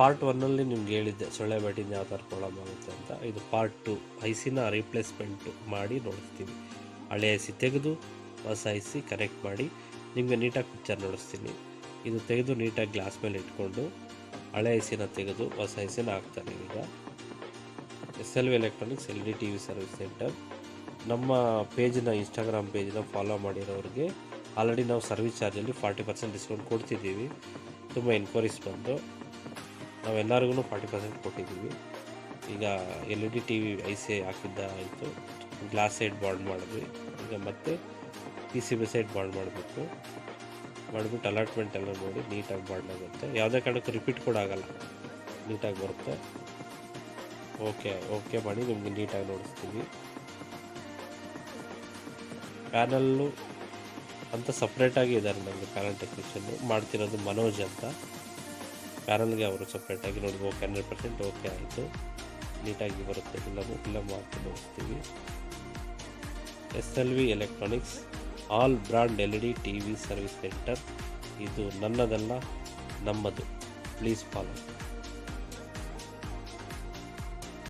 Part 1 ನಿಮ್ಗೆ ಹೇಳಿದ್ದೆ ಸೊಳ್ಳೆ ಬ್ಯಾಟಿಂದ ಯಾವ ಥರ ಪ್ರಾಬ್ಲಮ್ ಆಗುತ್ತೆ ಅಂತ. ಇದು ಪಾರ್ಟ್ 2 ಐಸಿನ ರೀಪ್ಲೇಸ್ಮೆಂಟು ಮಾಡಿ ನೋಡಿಸ್ತೀವಿ. ಹಳೆ ಐಸಿ ತೆಗೆದು ಹೊಸ ಐಸಿ ಕನೆಕ್ಟ್ ಮಾಡಿ ನಿಮಗೆ ನೀಟಾಗಿ ಪಿಕ್ಚರ್ ನೋಡಿಸ್ತೀನಿ. ಇದು ತೆಗೆದು ನೀಟಾಗಿ ಗ್ಲಾಸ್ ಮೇಲೆ ಇಟ್ಕೊಂಡು ಹಳೆ ಐಸಿನ ತೆಗೆದು ಹೊಸ ಐಸಿನ ಹಾಕ್ತಾನೆ. ಈಗ SLV electronics LD TV service centre ನಮ್ಮ ಪೇಜ್ನ ಇನ್ಸ್ಟಾಗ್ರಾಮ್ ಪೇಜ್ನ ಫಾಲೋ ಮಾಡಿರೋರಿಗೆ ಆಲ್ರೆಡಿ ನಾವು ಸರ್ವಿಸ್ ಚಾರ್ಜಲ್ಲಿ 40% ಡಿಸ್ಕೌಂಟ್ ಕೊಡ್ತಿದ್ದೀವಿ. ತುಂಬ ಎನ್ಕ್ವೈರೀಸ್ ಬಂದು ನಾವೆಲ್ಲರಿಗೂ 40% ಕೊಟ್ಟಿದ್ದೀವಿ. ಈಗ LED TV ಐಸಿ ಹಾಕಿದ್ದ ಆಯಿತು, ಗ್ಲಾಸ್ ಸೈಡ್ ಬಾಂಡ್ ಮಾಡಿದ್ವಿ. ಈಗ ಮತ್ತೆ PCB ಸೈಡ್ ಬಾಂಡ್ ಮಾಡಬೇಕು. ಮಾಡಿಬಿಟ್ಟು ಅಲಾಟ್ಮೆಂಟ್ ಎಲ್ಲ ನೋಡಿ ನೀಟಾಗಿ ಬಾಂಡ್ ಆಗುತ್ತೆ. ಯಾವುದೇ ಕಾರಣಕ್ಕೂ ರಿಪೀಟ್ ಕೂಡ ಆಗೋಲ್ಲ, ನೀಟಾಗಿ ಬರುತ್ತೆ. ಓಕೆ ಮಾಡಿ ನಿಮಗೆ ನೀಟಾಗಿ ನೋಡಿಸ್ತೀವಿ. ಪ್ಯಾನಲ್ಲು ಅಂತ ಸಪ್ರೇಟಾಗಿ ಇದ್ದಾರೆ ನಮಗೆ ಪ್ಯಾನಲ್ ಟೆಕ್ನಿಷಿಯನ್ನು. ಮಾಡ್ತಿರೋದು ಮನೋಜ್ ಅಂತ. ಪ್ಯಾನಲ್ಗೆ ಅವರು ಸಪ್ರೇಟಾಗಿ ನೋಡಿ 100% ಓಕೆ ಆಯಿತು, ನೀಟಾಗಿ ಬರುತ್ತೆ. ಫಿಲಮ್ ಹಾಕಿ ನೋಡಿಸ್ತೀವಿ. SLV electronics all brand LED TV service centre. ಇದು ನನ್ನದಲ್ಲ, ನಮ್ಮದು. Please follow.